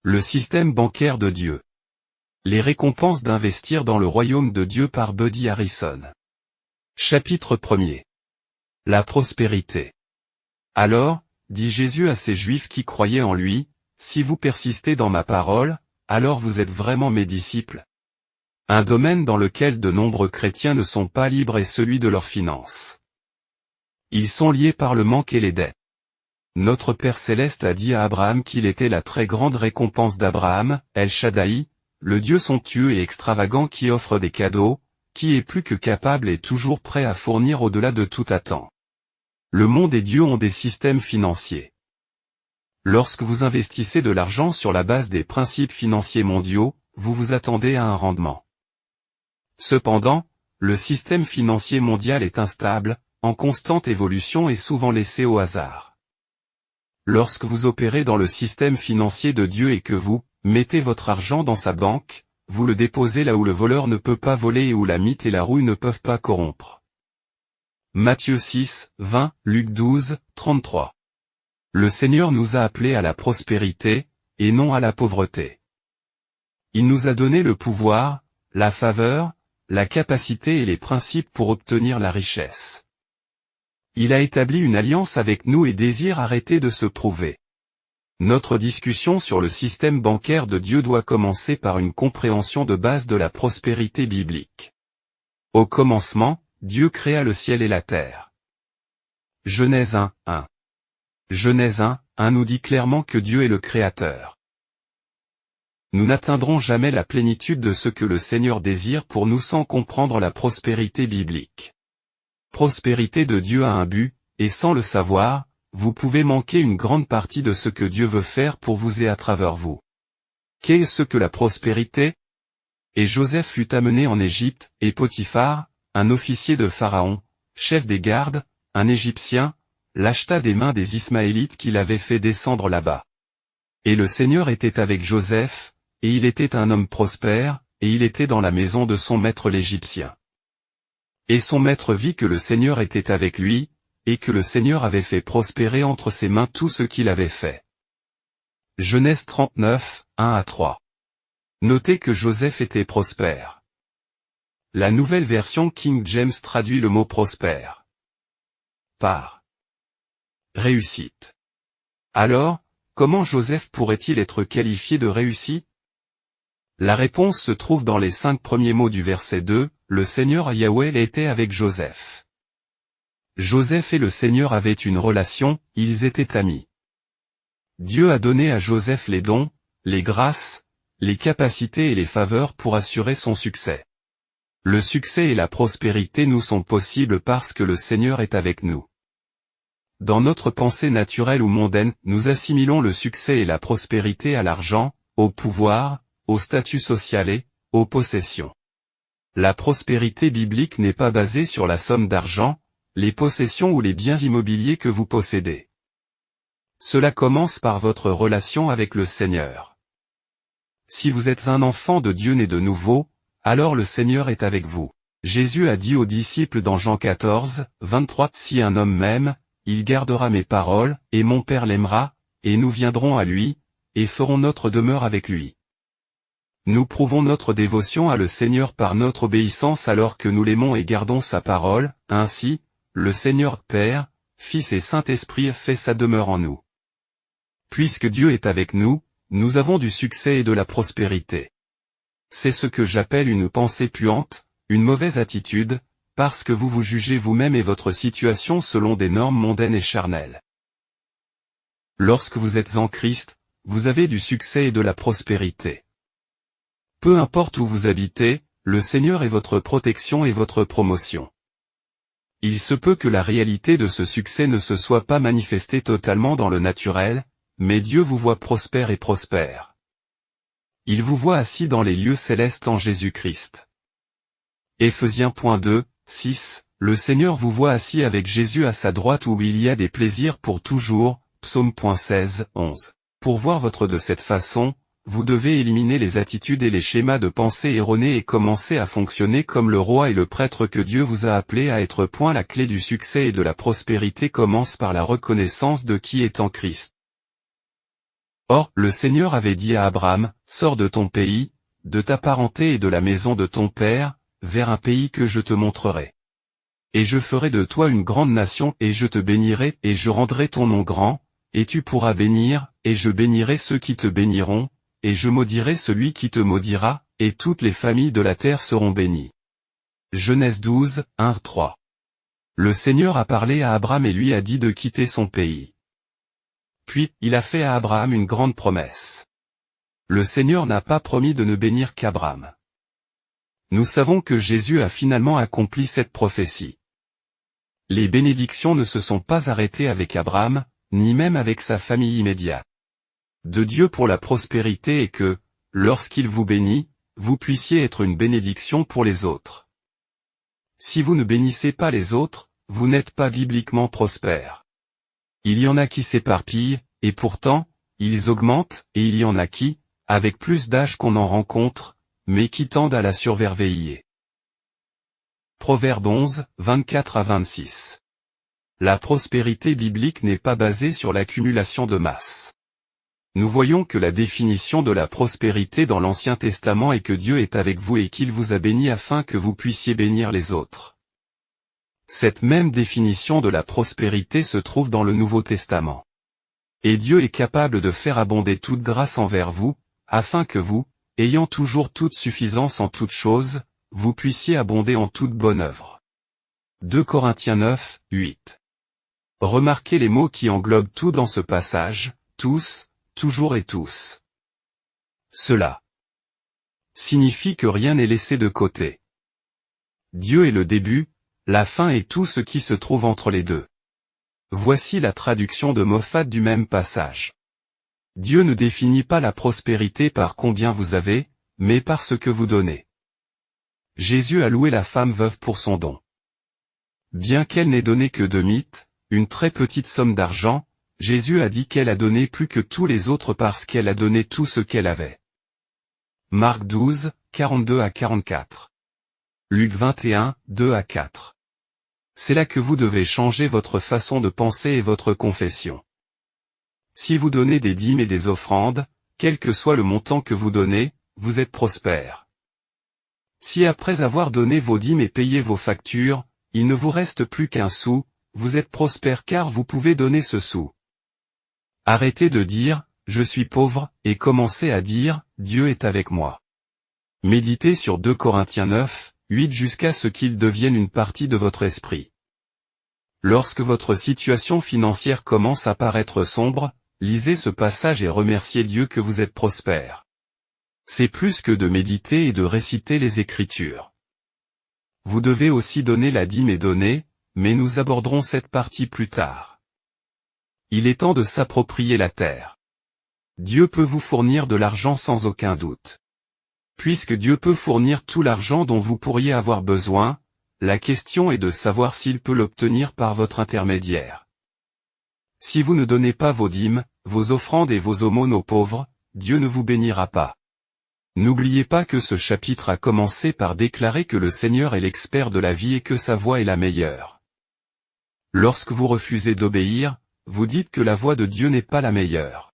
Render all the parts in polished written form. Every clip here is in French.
Le système bancaire de Dieu. Les récompenses d'investir dans le royaume de Dieu par Buddy Harrison. Chapitre 1er. La prospérité. Alors, dit Jésus à ces Juifs qui croyaient en lui, si vous persistez dans ma parole, alors vous êtes vraiment mes disciples. Un domaine dans lequel de nombreux chrétiens ne sont pas libres est celui de leurs finances. Ils sont liés par le manque et les dettes. Notre Père Céleste a dit à Abraham qu'il était la très grande récompense d'Abraham, El Shaddai, le Dieu somptueux et extravagant qui offre des cadeaux, qui est plus que capable et toujours prêt à fournir au-delà de toute attente. Le monde et Dieu ont des systèmes financiers. Lorsque vous investissez de l'argent sur la base des principes financiers mondiaux, vous vous attendez à un rendement. Cependant, le système financier mondial est instable, en constante évolution et souvent laissé au hasard. Lorsque vous opérez dans le système financier de Dieu et que vous mettez votre argent dans sa banque, vous le déposez là où le voleur ne peut pas voler et où la mythe et la rouille ne peuvent pas corrompre. Matthieu 6, 20, Luc 12, 33. Le Seigneur nous a appelés à la prospérité, et non à la pauvreté. Il nous a donné le pouvoir, la faveur, la capacité et les principes pour obtenir la richesse. Il a établi une alliance avec nous et désire arrêter de se prouver. Notre discussion sur le système bancaire de Dieu doit commencer par une compréhension de base de la prospérité biblique. Au commencement, Dieu créa le ciel et la terre. Genèse 1, 1. Genèse 1, 1 nous dit clairement que Dieu est le Créateur. Nous n'atteindrons jamais la plénitude de ce que le Seigneur désire pour nous sans comprendre la prospérité biblique. Prospérité de Dieu a un but, et sans le savoir, vous pouvez manquer une grande partie de ce que Dieu veut faire pour vous et à travers vous. Qu'est-ce que la prospérité? Et Joseph fut amené en Égypte, et Potiphar, un officier de Pharaon, chef des gardes, un Égyptien, l'acheta des mains des Ismaélites qu'il avait fait descendre là-bas. Et le Seigneur était avec Joseph, et il était un homme prospère, et il était dans la maison de son maître l'Égyptien. Et son maître vit que le Seigneur était avec lui, et que le Seigneur avait fait prospérer entre ses mains tout ce qu'il avait fait. Genèse 39, 1 à 3. Notez que Joseph était prospère. La nouvelle version King James traduit le mot prospère par réussite. Alors, comment Joseph pourrait-il être qualifié de réussi? La réponse se trouve dans les 5 premiers mots du verset 2, le Seigneur Yahweh était avec Joseph. Joseph et le Seigneur avaient une relation, ils étaient amis. Dieu a donné à Joseph les dons, les grâces, les capacités et les faveurs pour assurer son succès. Le succès et la prospérité nous sont possibles parce que le Seigneur est avec nous. Dans notre pensée naturelle ou mondaine, nous assimilons le succès et la prospérité à l'argent, au pouvoir, au statut social et aux possessions. La prospérité biblique n'est pas basée sur la somme d'argent, les possessions ou les biens immobiliers que vous possédez. Cela commence par votre relation avec le Seigneur. Si vous êtes un enfant de Dieu né de nouveau, alors le Seigneur est avec vous. Jésus a dit aux disciples dans Jean 14, 23, « Si un homme m'aime, il gardera mes paroles, et mon Père l'aimera, et nous viendrons à lui, et ferons notre demeure avec lui. » Nous prouvons notre dévotion à le Seigneur par notre obéissance alors que nous l'aimons et gardons sa parole, ainsi, le Seigneur Père, Fils et Saint-Esprit fait sa demeure en nous. Puisque Dieu est avec nous, nous avons du succès et de la prospérité. C'est ce que j'appelle une pensée puante, une mauvaise attitude, parce que vous vous jugez vous-même et votre situation selon des normes mondaines et charnelles. Lorsque vous êtes en Christ, vous avez du succès et de la prospérité. Peu importe où vous habitez, le Seigneur est votre protection et votre promotion. Il se peut que la réalité de ce succès ne se soit pas manifestée totalement dans le naturel, mais Dieu vous voit prospère et prospère. Il vous voit assis dans les lieux célestes en Jésus-Christ. Éphésiens 2, 6, le Seigneur vous voit assis avec Jésus à sa droite où il y a des plaisirs pour toujours, Psaume 16, 11. Pour voir votre de cette façon, vous devez éliminer les attitudes et les schémas de pensée erronés et commencer à fonctionner comme le roi et le prêtre que Dieu vous a appelé à être. La clé du succès et de la prospérité commence par la reconnaissance de qui est en Christ. Or, le Seigneur avait dit à Abraham, « Sors de ton pays, de ta parenté et de la maison de ton père, vers un pays que je te montrerai. Et je ferai de toi une grande nation et je te bénirai et je rendrai ton nom grand, et tu pourras bénir, et je bénirai ceux qui te béniront, et je maudirai celui qui te maudira, et toutes les familles de la terre seront bénies. » Genèse 12, 1-3. Le Seigneur a parlé à Abraham et lui a dit de quitter son pays. Puis, il a fait à Abraham une grande promesse. Le Seigneur n'a pas promis de ne bénir qu'Abraham. Nous savons que Jésus a finalement accompli cette prophétie. Les bénédictions ne se sont pas arrêtées avec Abraham, ni même avec sa famille immédiate. De Dieu pour la prospérité et que, lorsqu'il vous bénit, vous puissiez être une bénédiction pour les autres. Si vous ne bénissez pas les autres, vous n'êtes pas bibliquement prospère. Il y en a qui s'éparpillent, et pourtant, ils augmentent, et il y en a qui, avec plus d'âge qu'on en rencontre, mais qui tendent à la surveiller. Proverbe 11, 24-26. La prospérité biblique n'est pas basée sur l'accumulation de masse. Nous voyons que la définition de la prospérité dans l'Ancien Testament est que Dieu est avec vous et qu'il vous a béni afin que vous puissiez bénir les autres. Cette même définition de la prospérité se trouve dans le Nouveau Testament. Et Dieu est capable de faire abonder toute grâce envers vous, afin que vous, ayant toujours toute suffisance en toutes choses, vous puissiez abonder en toute bonne œuvre. 2 Corinthiens 9, 8. Remarquez les mots qui englobent tout dans ce passage, tous, toujours et tous. Cela signifie que rien n'est laissé de côté. Dieu est le début, la fin et tout ce qui se trouve entre les deux. Voici la traduction de Moffat du même passage. Dieu ne définit pas la prospérité par combien vous avez, mais par ce que vous donnez. Jésus a loué la femme veuve pour son don. Bien qu'elle n'ait donné que 2 mites, une très petite somme d'argent, Jésus a dit qu'elle a donné plus que tous les autres parce qu'elle a donné tout ce qu'elle avait. Marc 12, 42-44. Luc 21, 2-4. C'est là que vous devez changer votre façon de penser et votre confession. Si vous donnez des dîmes et des offrandes, quel que soit le montant que vous donnez, vous êtes prospère. Si après avoir donné vos dîmes et payé vos factures, il ne vous reste plus qu'un sou, vous êtes prospère car vous pouvez donner ce sou. Arrêtez de dire, je suis pauvre, et commencez à dire, Dieu est avec moi. Méditez sur 2 Corinthiens 9, 8 jusqu'à ce qu'il devienne une partie de votre esprit. Lorsque votre situation financière commence à paraître sombre, lisez ce passage et remerciez Dieu que vous êtes prospère. C'est plus que de méditer et de réciter les Écritures. Vous devez aussi donner la dîme et donner, mais nous aborderons cette partie plus tard. Il est temps de s'approprier la terre. Dieu peut vous fournir de l'argent sans aucun doute. Puisque Dieu peut fournir tout l'argent dont vous pourriez avoir besoin, la question est de savoir s'il peut l'obtenir par votre intermédiaire. Si vous ne donnez pas vos dîmes, vos offrandes et vos aumônes aux pauvres, Dieu ne vous bénira pas. N'oubliez pas que ce chapitre a commencé par déclarer que le Seigneur est l'expert de la vie et que sa voie est la meilleure. Lorsque vous refusez d'obéir, vous dites que la voie de Dieu n'est pas la meilleure.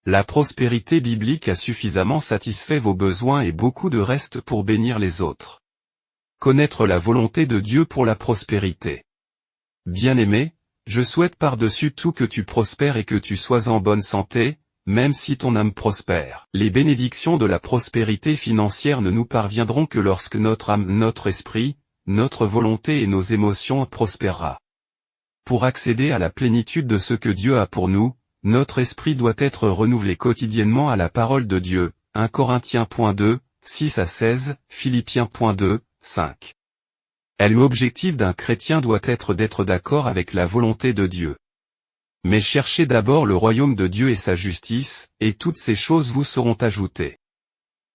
La prospérité biblique a suffisamment satisfait vos besoins et beaucoup de reste pour bénir les autres. Connaître la volonté de Dieu pour la prospérité. Bien-aimé, je souhaite par-dessus tout que tu prospères et que tu sois en bonne santé, même si ton âme prospère. Les bénédictions de la prospérité financière ne nous parviendront que lorsque notre âme, notre esprit, notre volonté et nos émotions prospérera. Pour accéder à la plénitude de ce que Dieu a pour nous, notre esprit doit être renouvelé quotidiennement à la parole de Dieu, 1 Corinthiens.2, 6-16, Philippiens.2, 5. L'objectif d'un chrétien doit être d'être d'accord avec la volonté de Dieu. Mais cherchez d'abord le royaume de Dieu et sa justice, et toutes ces choses vous seront ajoutées.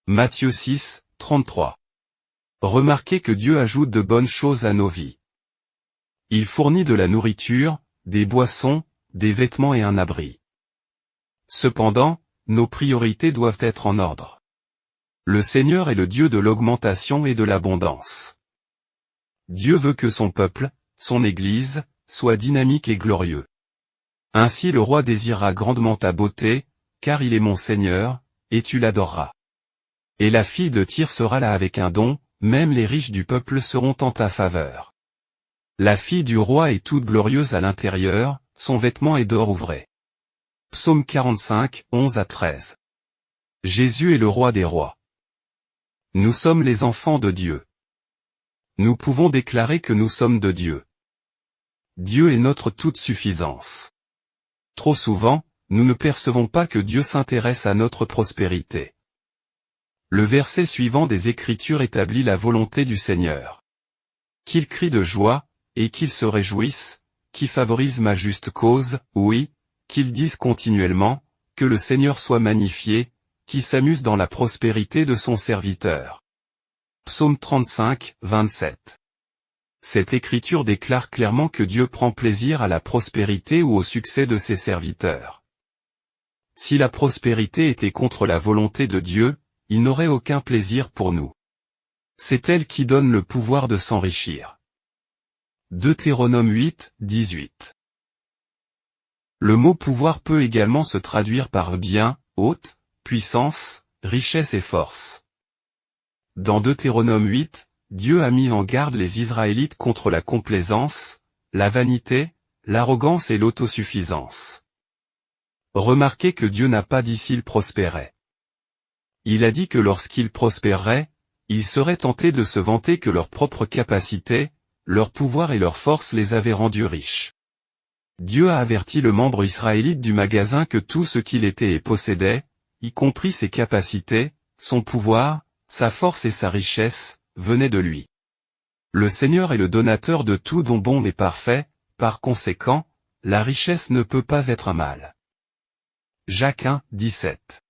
Matthieu 6, 33. Remarquez que Dieu ajoute de bonnes choses à nos vies. Il fournit de la nourriture, des boissons, des vêtements et un abri. Cependant, nos priorités doivent être en ordre. Le Seigneur est le Dieu de l'augmentation et de l'abondance. Dieu veut que son peuple, son Église, soit dynamique et glorieux. Ainsi le roi désirera grandement ta beauté, car il est mon Seigneur, et tu l'adoreras. Et la fille de Tyr sera là avec un don, même les riches du peuple seront en ta faveur. La fille du roi est toute glorieuse à l'intérieur, son vêtement est d'or ouvré. Psaume 45, 11 à 13. Jésus est le roi des rois. Nous sommes les enfants de Dieu. Nous pouvons déclarer que nous sommes de Dieu. Dieu est notre toute suffisance. Trop souvent, nous ne percevons pas que Dieu s'intéresse à notre prospérité. Le verset suivant des Écritures établit la volonté du Seigneur. Qu'il crie de joie, et qu'il se réjouisse, qui favorise ma juste cause, oui, qu'il dise continuellement, que le Seigneur soit magnifié, qui s'amuse dans la prospérité de son serviteur. Psaume 35, 27. Cette écriture déclare clairement que Dieu prend plaisir à la prospérité ou au succès de ses serviteurs. Si la prospérité était contre la volonté de Dieu, il n'aurait aucun plaisir pour nous. C'est elle qui donne le pouvoir de s'enrichir. Deutéronome 8, 18. Le mot pouvoir peut également se traduire par bien, haute, puissance, richesse et force. Dans Deutéronome 8, Dieu a mis en garde les Israélites contre la complaisance, la vanité, l'arrogance et l'autosuffisance. Remarquez que Dieu n'a pas dit s'ils prospéraient. Il a dit que lorsqu'ils prospéreraient, ils seraient tentés de se vanter que leur propre capacité, leur pouvoir et leur force les avaient rendus riches. Dieu a averti le membre israélite du magasin que tout ce qu'il était et possédait, y compris ses capacités, son pouvoir, sa force et sa richesse, venait de lui. Le Seigneur est le donateur de tout don bon et parfait, par conséquent, la richesse ne peut pas être un mal. Jacques 1, 17.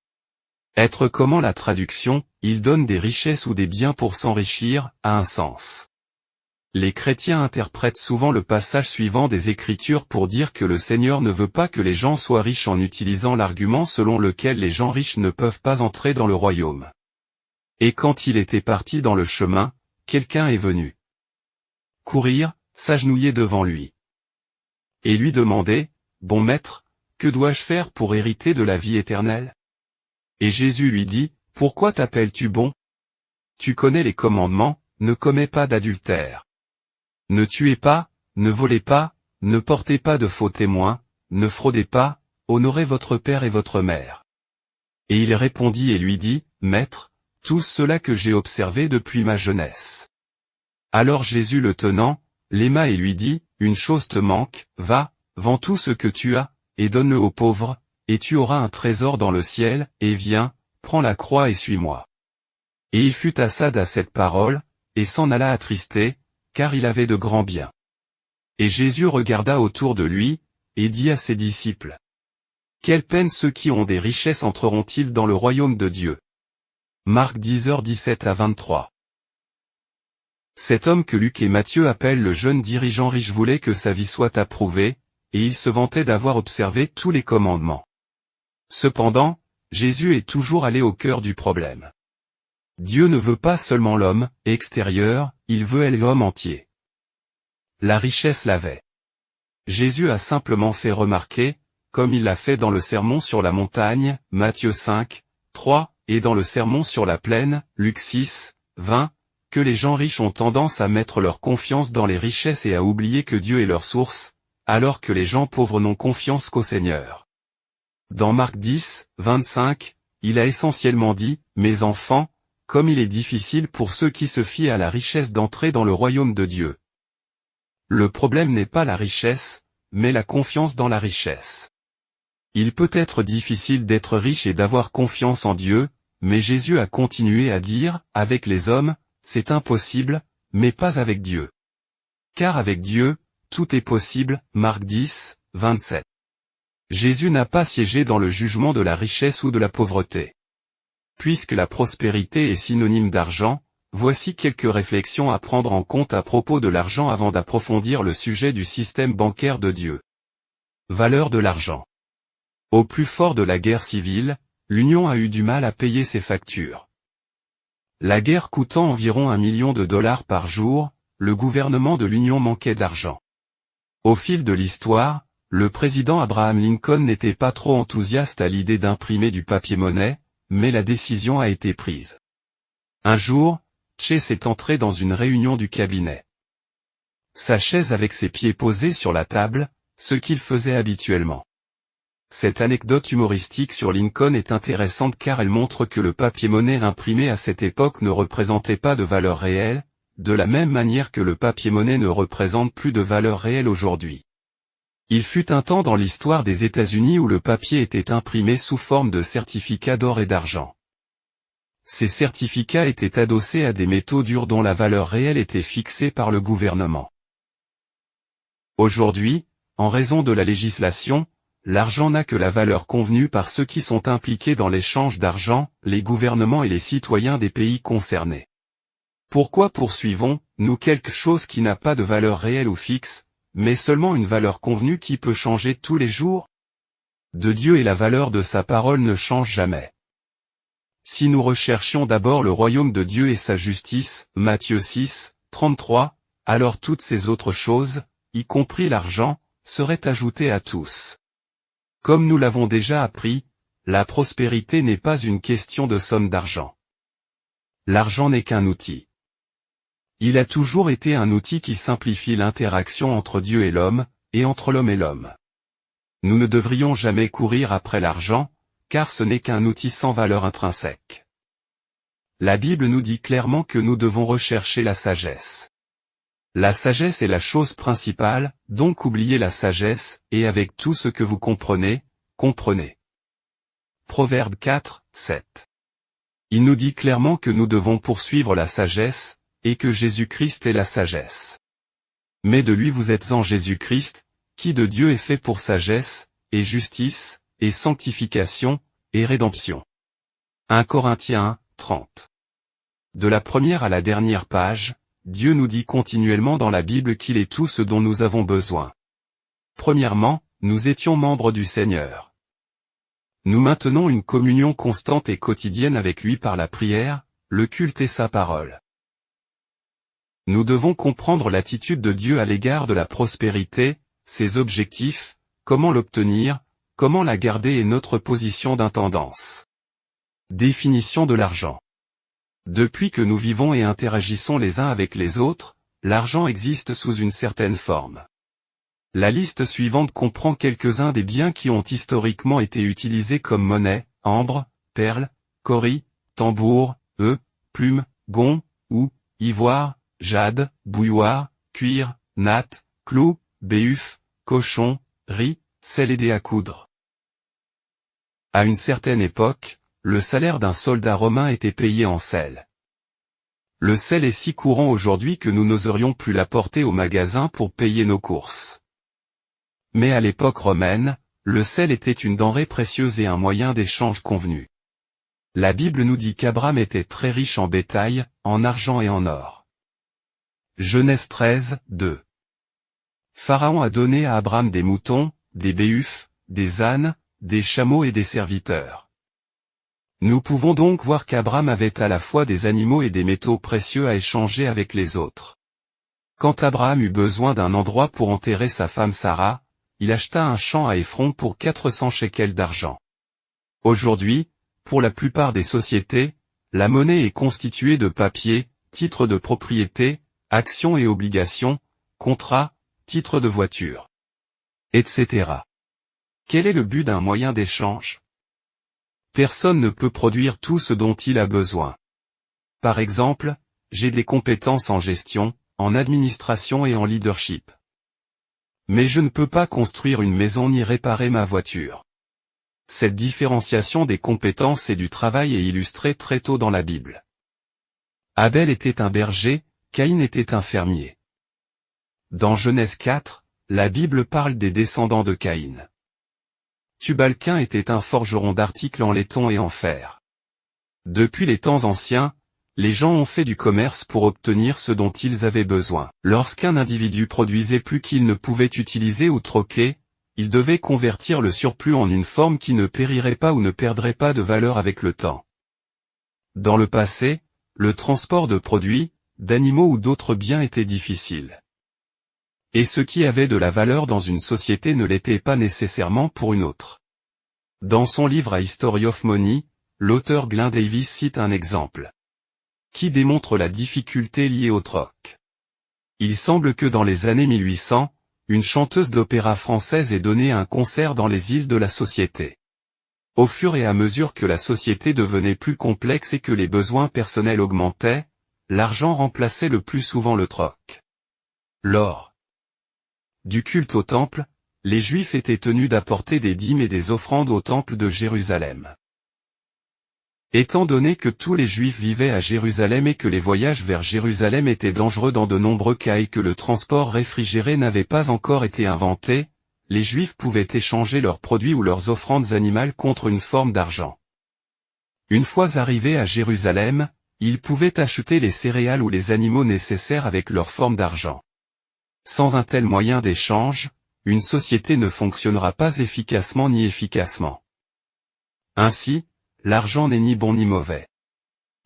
Être comment la traduction, il donne des richesses ou des biens pour s'enrichir, a un sens. Les chrétiens interprètent souvent le passage suivant des Écritures pour dire que le Seigneur ne veut pas que les gens soient riches en utilisant l'argument selon lequel les gens riches ne peuvent pas entrer dans le royaume. Et quand il était parti dans le chemin, quelqu'un est venu courir, s'agenouiller devant lui. Et lui demander, « Bon maître, que dois-je faire pour hériter de la vie éternelle ?» Et Jésus lui dit, « Pourquoi t'appelles-tu bon? Tu connais les commandements, ne commets pas d'adultère. Ne tuez pas, ne volez pas, ne portez pas de faux témoins, ne fraudez pas, honorez votre père et votre mère. » Et il répondit et lui dit, « Maître, tout cela que j'ai observé depuis ma jeunesse. » Alors Jésus le tenant, l'aima et lui dit, « Une chose te manque, va, vends tout ce que tu as, et donne-le aux pauvres, et tu auras un trésor dans le ciel, et viens, prends la croix et suis-moi. » Et il fut assad à cette parole, et s'en alla attristé, car il avait de grands biens. Et Jésus regarda autour de lui, et dit à ses disciples, « Quelle peine ceux qui ont des richesses entreront-ils dans le royaume de Dieu ?» Marc 10h17 à 23. Cet homme que Luc et Matthieu appellent le jeune dirigeant riche voulait que sa vie soit approuvée, et il se vantait d'avoir observé tous les commandements. Cependant, Jésus est toujours allé au cœur du problème. Dieu ne veut pas seulement l'homme extérieur, il veut l'homme entier. La richesse l'avait. Jésus a simplement fait remarquer, comme il l'a fait dans le sermon sur la montagne, Matthieu 5, 3, et dans le sermon sur la plaine, Luc 6, 20, que les gens riches ont tendance à mettre leur confiance dans les richesses et à oublier que Dieu est leur source, alors que les gens pauvres n'ont confiance qu'au Seigneur. Dans Marc 10, 25, il a essentiellement dit, « Mes enfants, comme il est difficile pour ceux qui se fient à la richesse d'entrer dans le royaume de Dieu. » Le problème n'est pas la richesse, mais la confiance dans la richesse. Il peut être difficile d'être riche et d'avoir confiance en Dieu, mais Jésus a continué à dire, avec les hommes, c'est impossible, mais pas avec Dieu. Car avec Dieu, tout est possible, Marc 10, 27. Jésus n'a pas siégé dans le jugement de la richesse ou de la pauvreté. Puisque la prospérité est synonyme d'argent, voici quelques réflexions à prendre en compte à propos de l'argent avant d'approfondir le sujet du système bancaire de Dieu. Valeur de l'argent. Au plus fort de la guerre civile, l'Union a eu du mal à payer ses factures. La guerre coûtant environ $1 million par jour, le gouvernement de l'Union manquait d'argent. Au fil de l'histoire, le président Abraham Lincoln n'était pas trop enthousiaste à l'idée d'imprimer du papier-monnaie, mais la décision a été prise. Un jour, Chase est entré dans une réunion du cabinet. Sa chaise avec ses pieds posés sur la table, ce qu'il faisait habituellement. Cette anecdote humoristique sur Lincoln est intéressante car elle montre que le papier-monnaie imprimé à cette époque ne représentait pas de valeur réelle, de la même manière que le papier-monnaie ne représente plus de valeur réelle aujourd'hui. Il fut un temps dans l'histoire des États-Unis où le papier était imprimé sous forme de certificats d'or et d'argent. Ces certificats étaient adossés à des métaux durs dont la valeur réelle était fixée par le gouvernement. Aujourd'hui, en raison de la législation, l'argent n'a que la valeur convenue par ceux qui sont impliqués dans l'échange d'argent, les gouvernements et les citoyens des pays concernés. Pourquoi poursuivons-nous quelque chose qui n'a pas de valeur réelle ou fixe, mais seulement une valeur convenue qui peut changer tous les jours? De Dieu et la valeur de sa parole ne changent jamais. Si nous recherchions d'abord le royaume de Dieu et sa justice, Matthieu 6, 33, alors toutes ces autres choses, y compris l'argent, seraient ajoutées à tous. Comme nous l'avons déjà appris, la prospérité n'est pas une question de somme d'argent. L'argent n'est qu'un outil. Il a toujours été un outil qui simplifie l'interaction entre Dieu et l'homme, et entre l'homme et l'homme. Nous ne devrions jamais courir après l'argent, car ce n'est qu'un outil sans valeur intrinsèque. La Bible nous dit clairement que nous devons rechercher la sagesse. La sagesse est la chose principale, donc oubliez la sagesse, et avec tout ce que vous comprenez, comprenez. Proverbe 4, 7. Il nous dit clairement que nous devons poursuivre la sagesse, et que Jésus-Christ est la sagesse. Mais de lui vous êtes en Jésus-Christ, qui de Dieu est fait pour sagesse, et justice, et sanctification, et rédemption. 1 Corinthiens 1, 30. De la première à la dernière page, Dieu nous dit continuellement dans la Bible qu'il est tout ce dont nous avons besoin. Premièrement, nous étions membres du Seigneur. Nous maintenons une communion constante et quotidienne avec lui par la prière, le culte et sa parole. Nous devons comprendre l'attitude de Dieu à l'égard de la prospérité, ses objectifs, comment l'obtenir, comment la garder et notre position d'intendance. Définition de l'argent. Depuis que nous vivons et interagissons les uns avec les autres, l'argent existe sous une certaine forme. La liste suivante comprend quelques-uns des biens qui ont historiquement été utilisés comme monnaie: ambre, perle, caurie, tambour, plume, gond, ou, ivoire, jade, bouilloire, cuir, natte, clou, béhuf, cochon, riz, sel aidé à coudre. À une certaine époque, le salaire d'un soldat romain était payé en sel. Le sel est si courant aujourd'hui que nous n'oserions plus l'apporter au magasin pour payer nos courses. Mais à l'époque romaine, le sel était une denrée précieuse et un moyen d'échange convenu. La Bible nous dit qu'Abraham était très riche en bétail, en argent et en or. Genèse 13, 2. Pharaon a donné à Abraham des moutons, des béhufs, des ânes, des chameaux et des serviteurs. Nous pouvons donc voir qu'Abraham avait à la fois des animaux et des métaux précieux à échanger avec les autres. Quand Abraham eut besoin d'un endroit pour enterrer sa femme Sarah, il acheta un champ à Éphron pour 400 shekels d'argent. Aujourd'hui, pour la plupart des sociétés, la monnaie est constituée de papier, titres de propriété, actions et obligations, contrats, titres de voiture, etc. Quel est le but d'un moyen d'échange? Personne ne peut produire tout ce dont il a besoin. Par exemple, j'ai des compétences en gestion, en administration et en leadership. Mais je ne peux pas construire une maison ni réparer ma voiture. Cette différenciation des compétences et du travail est illustrée très tôt dans la Bible. Abel était un berger, Caïn était un fermier. Dans Genèse 4, la Bible parle des descendants de Caïn. Tubal-Caïn était un forgeron d'articles en laiton et en fer. Depuis les temps anciens, les gens ont fait du commerce pour obtenir ce dont ils avaient besoin. Lorsqu'un individu produisait plus qu'il ne pouvait utiliser ou troquer, il devait convertir le surplus en une forme qui ne périrait pas ou ne perdrait pas de valeur avec le temps. Dans le passé, le transport de produits, d'animaux ou d'autres biens était difficile. Et ce qui avait de la valeur dans une société ne l'était pas nécessairement pour une autre. Dans son livre A History of Money, l'auteur Glenn Davis cite un exemple qui démontre la difficulté liée au troc. Il semble que dans les années 1800, une chanteuse d'opéra française ait donné un concert dans les îles de la société. Au fur et à mesure que la société devenait plus complexe et que les besoins personnels augmentaient, l'argent remplaçait le plus souvent le troc. Lors du culte au temple, les Juifs étaient tenus d'apporter des dîmes et des offrandes au temple de Jérusalem. Étant donné que tous les Juifs vivaient à Jérusalem et que les voyages vers Jérusalem étaient dangereux dans de nombreux cas et que le transport réfrigéré n'avait pas encore été inventé, les Juifs pouvaient échanger leurs produits ou leurs offrandes animales contre une forme d'argent. Une fois arrivés à Jérusalem, ils pouvaient acheter les céréales ou les animaux nécessaires avec leur forme d'argent. Sans un tel moyen d'échange, une société ne fonctionnera pas efficacement ni efficacement. Ainsi, l'argent n'est ni bon ni mauvais.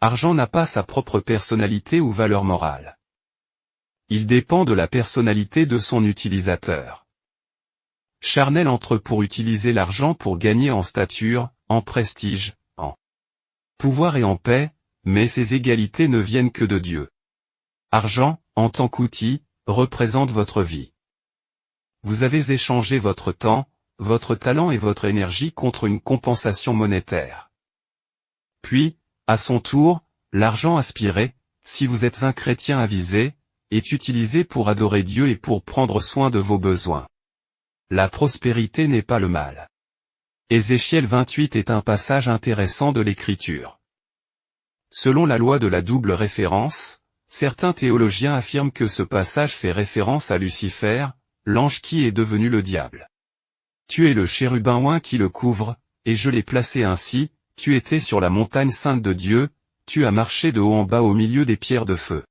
Argent n'a pas sa propre personnalité ou valeur morale. Il dépend de la personnalité de son utilisateur. Charnel entre pour utiliser l'argent pour gagner en stature, en prestige, en pouvoir et en paix, mais ces égalités ne viennent que de Dieu. Argent, en tant qu'outil, représente votre vie. Vous avez échangé votre temps, votre talent et votre énergie contre une compensation monétaire. Puis, à son tour, l'argent aspiré, si vous êtes un chrétien avisé, est utilisé pour adorer Dieu et pour prendre soin de vos besoins. La prospérité n'est pas le mal. Ézéchiel 28 est un passage intéressant de l'Écriture. Selon la loi de la double référence, certains théologiens affirment que ce passage fait référence à Lucifer, l'ange qui est devenu le diable. Tu es le chérubin oint qui le couvre, et je l'ai placé ainsi. Tu étais sur la montagne sainte de Dieu, tu as marché de haut en bas au milieu des pierres de feu.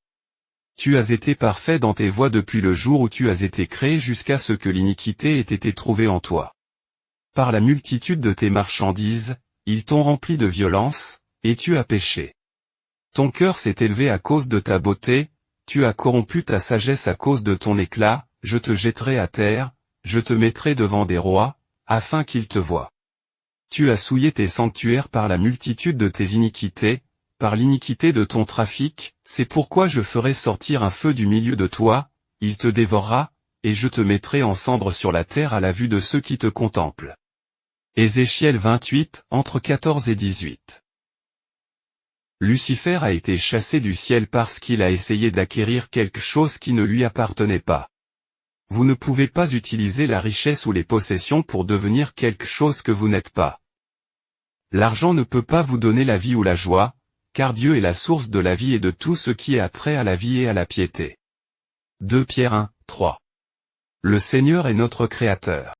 Tu as été parfait dans tes voies depuis le jour où tu as été créé jusqu'à ce que l'iniquité ait été trouvée en toi. Par la multitude de tes marchandises, ils t'ont rempli de violence, et tu as péché. Ton cœur s'est élevé à cause de ta beauté, tu as corrompu ta sagesse à cause de ton éclat, je te jetterai à terre, je te mettrai devant des rois, afin qu'ils te voient. Tu as souillé tes sanctuaires par la multitude de tes iniquités, par l'iniquité de ton trafic, c'est pourquoi je ferai sortir un feu du milieu de toi, il te dévorera, et je te mettrai en cendres sur la terre à la vue de ceux qui te contemplent. Ézéchiel 28, entre 14 et 18. Lucifer a été chassé du ciel parce qu'il a essayé d'acquérir quelque chose qui ne lui appartenait pas. Vous ne pouvez pas utiliser la richesse ou les possessions pour devenir quelque chose que vous n'êtes pas. L'argent ne peut pas vous donner la vie ou la joie, car Dieu est la source de la vie et de tout ce qui a trait à la vie et à la piété. 2 Pierre 1, 3. Le Seigneur est notre Créateur.